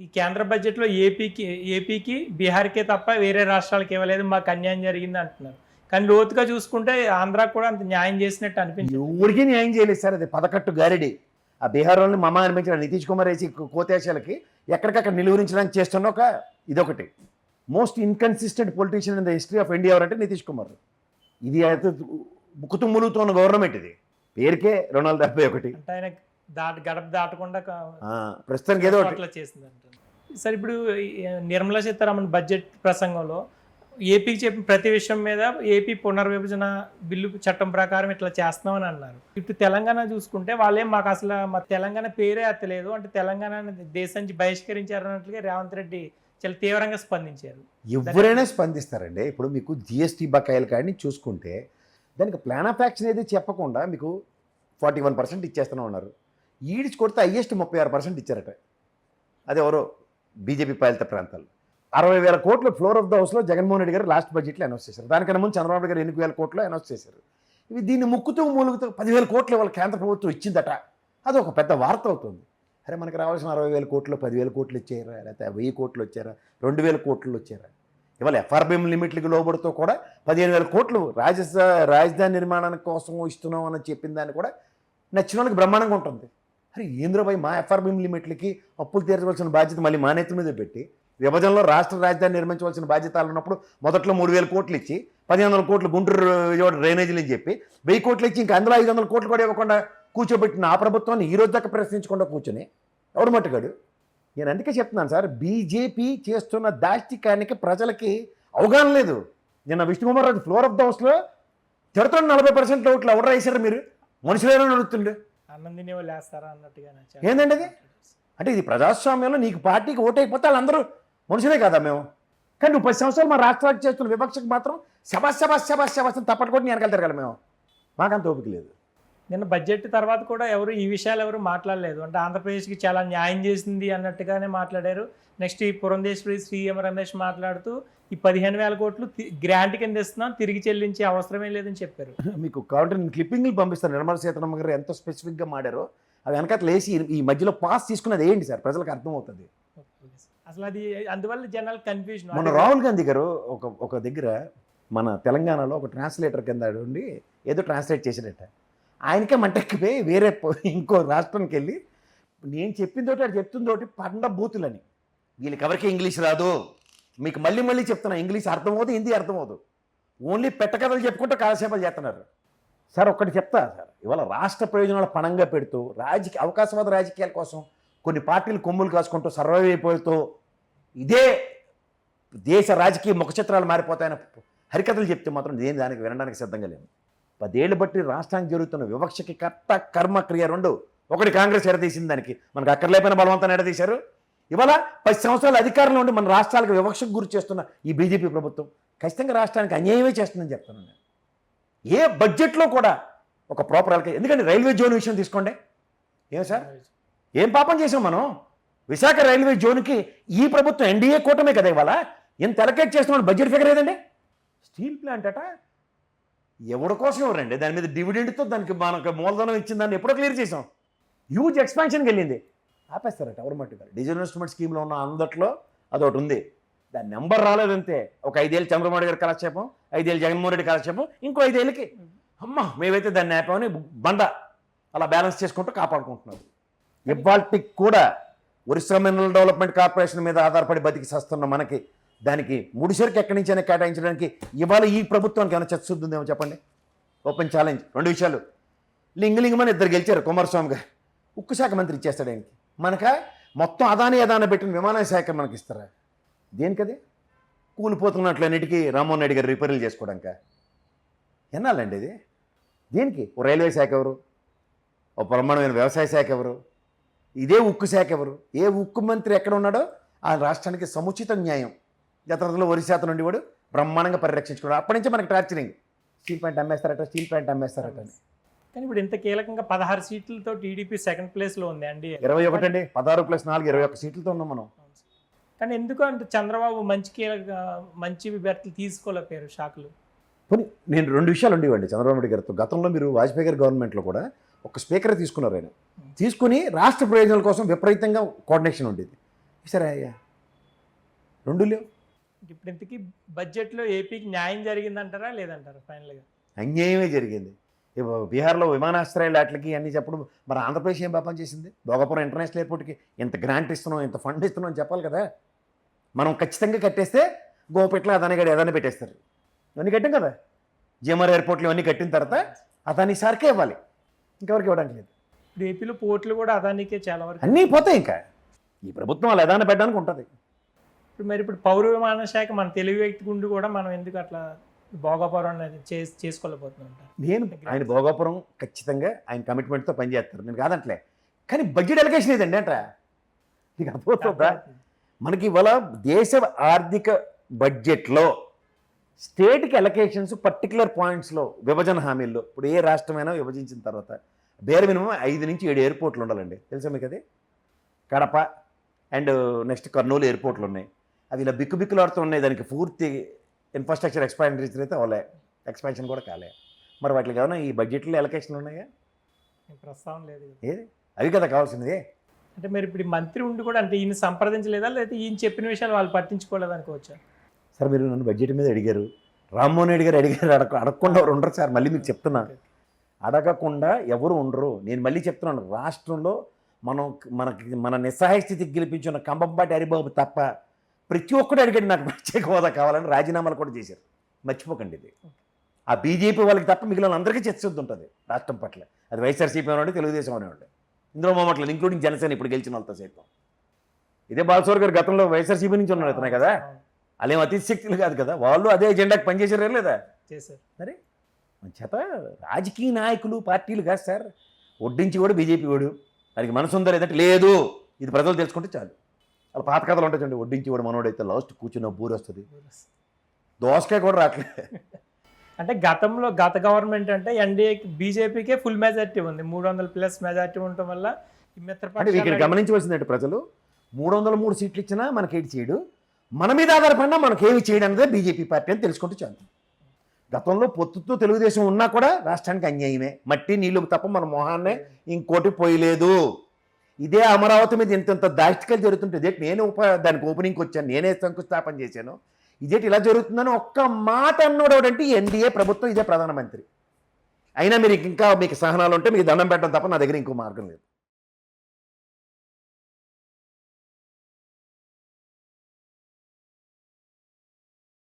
ఈ కేంద్ర బడ్జెట్‌లో ఏపీకి, బీహార్‌కే తప్ప వేరే రాష్ట్రాలకు ఇవ్వలేదు. మాకు అన్యాయం జరిగింది అంటున్నారు. కానీ లోతుగా చూసుకుంటే ఆంధ్రాకి కూడా అంత న్యాయం చేసినట్టు అనిపించదు. ఎవరికి న్యాయం చేయలేదు సార్. అది పదకట్టు గారిడి. ఆ బీహార్ వాళ్ళని మమ అనిపించిన నితీష్ కుమార్ వేసి కోతేశాలకి ఎక్కడికక్కడ నిలువరించడానికి చేస్తున్న ఇదొకటి. Most inconsistent politician in the history of India ఎవరంటే నితీష్ కుమార్. ఇది అయితే ముక్కుతు ములుగుతున్న గవర్నమెంట్ ఇది. పేరుకే 271. అంటే ఆయన గడప దాటకుండా ప్రస్తుతానికి ఏదో అట్లా చేసింది అంటారు. సరే, ఇప్పుడు నిర్మలా సీతారామన్ బడ్జెట్ ప్రసంగంలో ఏపీకి చెప్పిన ప్రతి విషయం మీద ఏపీ పునర్విభజన బిల్లు చట్టం ప్రకారం ఇట్లా చేస్తున్నామని అన్నారు. ఇటు తెలంగాణ చూసుకుంటే వాళ్ళేం మాకు అసలు మా తెలంగాణ పేరే ఎత్తలేదు, అంటే తెలంగాణ దేశం నుంచి బహిష్కరించారు అన్నట్లుగా రేవంత్ రెడ్డి చాలా తీవ్రంగా స్పందించారు. ఎవరైనా స్పందిస్తారండి. ఇప్పుడు మీకు జిఎస్టీ బకాయిలు కానీ చూసుకుంటే దానికి ప్లాన్ ఆఫ్ యాక్షన్ ఏది చెప్పకుండా మీకు 41% ఇచ్చేస్తూనే ఉన్నారు. ఈడ్చి కొడితే హైయెస్ట్ 36% ఇచ్చారట. అది ఎవరో బీజేపీ పాలిత ప్రాంతాలు. 60,000 కోట్లు ఫ్లోర్ ఆఫ్ ద హౌస్లో జగన్మోహన్ రెడ్డి గారు లాస్ట్ బడ్జెట్లో అనౌన్స్ చేశారు. దానికన్నా ముందు చంద్రబాబు నాయుడు గారు 8,000 కోట్లు అనౌన్స్ చేశారు. ఇవి దీన్ని ముక్కుతూ మూలుగుతూ 10,000 కోట్లు వాళ్ళ కేంద్ర ప్రభుత్వం ఇచ్చిందట. అది ఒక పెద్ద వార్త అవుతుంది. అరే, మనకు రావాల్సిన 60,000 కోట్లు 10,000 కోట్లు ఇచ్చారా, లేకపోతే 1,000 కోట్లు వచ్చారా, 2,000 కోట్లు వచ్చారా? ఇవాళ ఎఫ్ఆర్బిఎం లిమిట్లకి లోబడుతూ కూడా 15,000 కోట్లు రాజధాని నిర్మాణానికి కోసం ఇస్తున్నాం అని చెప్పిన దాన్ని కూడా నచ్చిన వాళ్ళకి బ్రహ్మాండంగా ఉంటుంది. అరే, ఏంద్రబాయ్, మా ఎఫ్ఆర్బిఎం లిమిట్లకి అప్పులు తీర్చవలసిన బాధ్యత మళ్ళీ మా నెత్తి మీద పెట్టి విభజనలో రాష్ట్ర రాజధాని నిర్మించవలసిన బాధ్యతలు ఉన్నప్పుడు మొదట్లో 3,000 కోట్లు ఇచ్చి 1,500 కోట్లు గుంటూరు విజయవాడ డ్రైనేజీలు అని చెప్పి 1,000 కోట్లు ఇచ్చి ఇంకా అందులో 500 కోట్లు కూడా ఇవ్వకుండా కూర్చోబెట్టిన ఆ ప్రభుత్వాన్ని ఈ రోజు దాకా ప్రశ్నించకుండా కూర్చొని ఎవడు మట్టుగాడు? నేను అందుకే చెప్తున్నాను సార్, బీజేపీ చేస్తున్న దాష్టికానికి ప్రజలకి అవగాహన లేదు. నిన్న Vishnukumar Raju floor of the హౌస్లో తిడుతున్న 40% ఓట్లు ఎవరు వేసారు? మీరు మనుషులేనా అడుగుతుండే అన్నం తినే వాళ్ళు వేస్తారా అన్నట్టుగా. ఏందండి అది? అంటే ఇది ప్రజాస్వామ్యంలో నీకు పార్టీకి ఓటైపోతే వాళ్ళందరూ మనుషులే కదా మేము. కానీ నువ్వు 10 సంవత్సరాలు మా రాష్ట్రానికి చేస్తున్న వివక్షకు మాత్రం శబాస్ అని తప్పటి కూడా నేను వెనకాల తిరగాలి. మేము మాకంత ఓపిక లేదు. నిన్న బడ్జెట్ తర్వాత కూడా ఈ విషయాలు ఎవరు మాట్లాడలేదు. అంటే ఆంధ్రప్రదేశ్కి చాలా న్యాయం చేసింది అన్నట్టుగానే మాట్లాడారు. నెక్స్ట్ ఈ పురంధేశ్వరి శ్రీఎం రమేష్ మాట్లాడుతూ ఈ 15,000 కోట్లు గ్రాంట్ కింద ఇస్తున్నాం, తిరిగి చెల్లించే అవసరమే లేదని చెప్పారు. మీకు కాబట్టి నేను క్లిప్పింగ్లు పంపిస్తాను. నిర్మలా సీతారామన్ గారు ఎంత స్పెసిఫిక్గా మాడారో అవి వెనకాల వేసి ఈ మధ్యలో పాస్ తీసుకున్నది ఏంటి సార్, ప్రజలకు అర్థమవుతుంది. అసలు అది అందువల్ల జనాలు కన్ఫ్యూజన్. మన రాహుల్ గాంధీ గారు ఒక దగ్గర మన తెలంగాణలో ఒక ట్రాన్స్లేటర్ కింద ఉండి ఏదో ట్రాన్స్లేట్ చేసాడట. ఆయనకే మంటెక్కిపోయి వేరే ఇంకో రాష్ట్రానికి వెళ్ళి నేను చెప్పిందోటి అది చెప్తుందోటి పండ బూతులని. వీళ్ళకి ఎవరికి ఇంగ్లీష్ రాదు, మీకు మళ్ళీ మళ్ళీ చెప్తున్నా, ఇంగ్లీష్ అర్థమవుతుంది, హిందీ అర్థమవుతుంది. ఓన్లీ పెట్టకథలు చెప్పుకుంటూ కాలక్షేపాలు చేస్తున్నారు. సార్ ఒక్కటి చెప్తా సార్, ఇవాళ రాష్ట్ర ప్రయోజనాలు పణంగా పెడుతూ అవకాశవాద రాజకీయాల కోసం కొన్ని పార్టీలు కొమ్ములు కాసుకుంటూ సర్వైవ్ అయిపోతూ ఇదే దేశ రాజకీయ ముఖచిత్రాలు మారిపోతాయని హరికథలు చెప్తే మాత్రం నేను దానికి వినడానికి సిద్ధంగా లేను. 10 ఏళ్ళు బట్టి రాష్ట్రానికి జరుగుతున్న వివక్షకి కర్త కర్మ క్రియ రెండు. ఒకటి కాంగ్రెస్ ఎడదీసింది, దానికి మనకు అక్కర్లేకపోయిన బలవంతాన్ని ఎడదీశారు. ఇవాళ 10 సంవత్సరాల అధికారంలో ఉండి మన రాష్ట్రాలకు వివక్షకు గురి చేస్తున్న ఈ బీజేపీ ప్రభుత్వం ఖచ్చితంగా రాష్ట్రానికి అన్యాయమే చేస్తుందని చెప్తున్నాను నేను. ఏ బడ్జెట్లో కూడా ఒక ప్రాపర్ ఎందుకంటే రైల్వే జోన్ విషయం తీసుకోండి. ఏం సార్, ఏం పాపం చేసాం మనం? విశాఖ రైల్వే జోన్కి ఈ ప్రభుత్వం ఎన్డీఏ కూటమే కదా ఇవాళ ఎంత ఎలకేట్ చేస్తున్నాడు. బడ్జెట్ ఫిగర్ ఏదండి? స్టీల్ ప్లాంట్ అట ఎవరి కోసం ఎవరండి? దాని మీద డివిడెండ్తో దానికి మనకు మూలధనం ఇచ్చిన దాన్ని ఎప్పుడో క్లియర్ చేసాం. హ్యూజ్ ఎక్స్పాన్షన్కి వెళ్ళింది, ఆపేస్తారట ఎవరు మట్టుగా. డిజిటల్ ఇన్వెస్ట్మెంట్ స్కీమ్లో ఉన్న అందట్లో అదొకటి ఉంది. దాని నెంబర్ రాలేదంతే. ఒక 5 ఏళ్ళు చంద్రబాబు నాయుడు గారి కాలక్షేపం, 5 ఏళ్ళు జగన్మోహన్ రెడ్డి కాలక్షేపం, ఇంకో 5 ఏళ్ళకి అమ్మ మేమైతే దాన్ని ఆపామని బండ అలా బ్యాలెన్స్ చేసుకుంటూ కాపాడుకుంటున్నారు. ఇవాళకి కూడా ఒరిస్సా మినరల్ డెవలప్మెంట్ కార్పొరేషన్ మీద ఆధారపడి బతికి సస్తున్న మనకి దానికి ముడిసరికి ఎక్కడి నుంచైనా కేటాయించడానికి ఇవాళ ఈ ప్రభుత్వానికి ఏమైనా చర్చ ఉందేమో చెప్పండి. Open challenge. 2 విషయాలు. లింగలింగమని 2 గెలిచారు. కుమారస్వామి గారు ఉక్కు శాఖ మంత్రి ఇచ్చేస్తాడు ఆయనకి. మనక మొత్తం అదాన పెట్టిన విమానయాన శాఖ మనకి ఇస్తారా? దేనికది? కూలిపోతున్నట్లన్నిటికీ రామ్మోహన్ రెడ్డి గారు రిపేర్లు చేసుకోవడానిక? ఎన్నాలండి ఇది? దేనికి? ఓ రైల్వే శాఖ ఎవరు? ఓ బ్రహ్మాండమైన వ్యవసాయ శాఖ ఎవరు? ఇదే ఉక్కు శాఖ ఎవరు? ఏ ఉక్కు మంత్రి ఎక్కడ ఉన్నాడో ఆ రాష్ట్రానికి సముచిత న్యాయం గతంలో ఒరిశాత నుండి వాడు బ్రహ్మాండంగా పరిరక్షించుకోవడం. అప్పటి నుంచి మనకి టార్చరింగ్. స్టీల్ ప్లాంట్ అమ్మేస్తారట అని. కానీ ఇప్పుడు ఇంత కీలకంగా 16 సీట్లతో టీడీపీ సెకండ్ ప్లేస్లో ఉంది అండి. 21 అండి. 16 + 4 21 సీట్లతో ఉన్నాం మనం. కానీ ఎందుకు అంటే చంద్రబాబు మంచి విభ్యర్థులు తీసుకోలేకపోయారు షాకులు. నేను 2 విషయాలు ఉండేవండి చంద్రబాబు నాయుడు గారితో. గతంలో మీరు వాజ్పేయి గారి గవర్నమెంట్లో కూడా ఒక స్పీకర్ తీసుకున్నారు. ఆయన తీసుకుని రాష్ట్ర ప్రయోజనాల కోసం విపరీతంగా కోఆర్డినేషన్ ఉండేది. సరే అయ్యా 2 లేవు. ఇప్పుడు ఇంతకీ బడ్జెట్లో ఏపీకి న్యాయం జరిగిందంటారా లేదంటారా ఫైనల్గా? అన్యాయమే జరిగింది. బీహార్లో విమానాశ్రయాలు వాటికి అన్నీ చెప్పడం, మరి ఆంధ్రప్రదేశ్ ఏం పాపం చేసింది? భోగాపురం ఇంటర్నేషనల్ ఎయిర్పోర్ట్కి ఇంత గ్రాంట్ ఇస్తున్నాం, ఇంత ఫండ్ ఇస్తున్నాం అని చెప్పాలి కదా. మనం ఖచ్చితంగా కట్టేస్తే గోపెట్లో అదానిగాడు ఏదైనా పెట్టేస్తారు. ఇవన్నీ కట్టాం కదా, జిఎంఆర్ ఎయిర్పోర్ట్లు ఇవన్నీ కట్టిన తర్వాత అదాని సార్కే ఇవ్వాలి, ఇంకెవరికి ఇవ్వడానికి లేదు. ఇప్పుడు ఏపీలో పోర్టులు కూడా అదానికే చాలా వరకు. అన్నీ పోతాయి. ఇంకా ఈ ప్రభుత్వం వాళ్ళు ఏదైనా పెట్టడానికి ఉంటుంది. ఇప్పుడు పౌర విమాన శాఖ మన తెలుగు వ్యక్తి గుండి కూడా మనం ఎందుకు అట్లా భోగాపురం అనేది చేసుకోలేకపోతున్నాం? నేను ఆయన భోగాపురం ఖచ్చితంగా ఆయన కమిట్మెంట్తో పనిచేస్తారు, నేను కాదంటలే. కానీ బడ్జెట్ ఎలకేషన్ ఏదండి అంట, నీకు అర్థమవుతుందా? మనకి ఇవాళ దేశ ఆర్థిక బడ్జెట్లో స్టేట్కి ఎలకేషన్స్ పర్టికులర్ పాయింట్స్లో విభజన హామీల్లో, ఇప్పుడు ఏ రాష్ట్రమైనా విభజించిన తర్వాత బేర్ మినిమం 5 నుంచి 7 ఎయిర్పోర్ట్లు ఉండాలండి, తెలుసా మీకు అది? కడప అండ్ నెక్స్ట్ కర్నూలు ఎయిర్పోర్ట్లు ఉన్నాయి. అవి ఇలా బిక్కులాడుతూ ఉన్నాయి. దానికి పూర్తి ఇన్ఫ్రాస్ట్రక్చర్ ఎక్స్పాండేచర్ అయితే అవలే, ఎక్స్పాన్షన్ కూడా కాలే. మరి వాటికి ఏమైనా ఈ బడ్జెట్లో ఎలకేషన్లు ఉన్నాయా? ప్రస్తావన లేదు. ఏది అవి కదా కావాల్సింది. అంటే మరి ఇప్పుడు మంత్రి ఉండి కూడా అంటే ఈయన సంప్రదించలేదా, లేకపోతే ఈయన చెప్పిన విషయాలు వాళ్ళు పట్టించుకోలేదు అనుకోవచ్చా? సార్ మీరు నన్ను బడ్జెట్ మీద అడిగారు, రామ్మోహన్ రెడ్డి గారు అడిగారు, అడగకుండా ఎవరు ఉండరు సార్. మళ్ళీ మీకు చెప్తున్నా, అడగకుండా ఎవరు ఉండరు. నేను మళ్ళీ చెప్తున్నాను, రాష్ట్రంలో మన నిస్సహాయ స్థితికి గెలిపించిన కంబంపాటి హరిబాబు తప్ప ప్రతి ఒక్కరు అడిగాడు నాకు ప్రత్యేక హోదా కావాలని, రాజీనామాలు కూడా చేశారు. మర్చిపోకండి ఇది. ఆ బీజేపీ వాళ్ళకి తప్ప మిగిలిన అందరికీ చర్చ ఉంటుంది రాష్ట్రం పట్ల. అది వైఎస్ఆర్సీపీ అనేవాడు, తెలుగుదేశం అనేవాడు, ఇందులో మామట్లేదు, ఇంక్లూడింగ్ జనసేన ఇప్పుడు గెలిచిన వాళ్ళతో సైతం. ఇదే బాలసోర్ గారు గతంలో వైఎస్ఆర్సీపీ నుంచి ఉన్నారు అతనే కదా, వాళ్ళేం అతిశక్తులు కాదు కదా, వాళ్ళు అదే ఎజెండాకి పనిచేసారు లేదా? చేశారు. మరి చేత రాజకీయ నాయకులు పార్టీలు కాదు సార్. వడ్డించి కూడా బీజేపీ వాడు, దానికి మనసు ఉందా లేదంటే లేదు, ఇది ప్రజలు తెలుసుకుంటే చాలు. అలా పాత కథలు ఉంటాయి చూడండి, వడ్డించి వాడు మనోడైతే లాస్ట్ కూర్చున్న బూరు వస్తుంది, దోసకాయ కూడా రావట్లేదు. అంటే గత గవర్నమెంట్ అంటే ఎన్డీఏకి బీజేపీకే ఫుల్ మెజారిటీ ఉంది, 300+ మెజారిటీ ఉండటం వల్ల అంటే ఇక్కడ గమనించవలసిందంటే ప్రజలు 303 సీట్లు ఇచ్చినా మనకేటి చేయడు, మన మీద ఆధారపడినా మనకేమి చేయడం అనేది బీజేపీ పార్టీ అని తెలుసుకుంటే చాలు. గతంలో పొత్తుతో తెలుగుదేశం ఉన్నా కూడా రాష్ట్రానికి అన్యాయమే, మట్టి నీళ్ళకు తప్ప మన మొహాన్నే ఇంకోటి పోయలేదు. ఇదే అమరావతి మీద ఇంత దాష్టికలు జరుగుతుంటే ఇదేంటి, నేను దానికి ఓపెనింగ్కి వచ్చాను, నేనే శంకుస్థాపన చేశాను, ఇదేంటి ఇలా జరుగుతుందని ఒక్క మాట అన్నోడు అంటే ఎన్డీఏ ప్రభుత్వం, ఇదే ప్రధానమంత్రి. అయినా మీరు ఇంకా మీకు సహనాలు ఉంటే మీకు దండం పెట్టడం తప్ప నా దగ్గర ఇంకో మార్గం లేదు.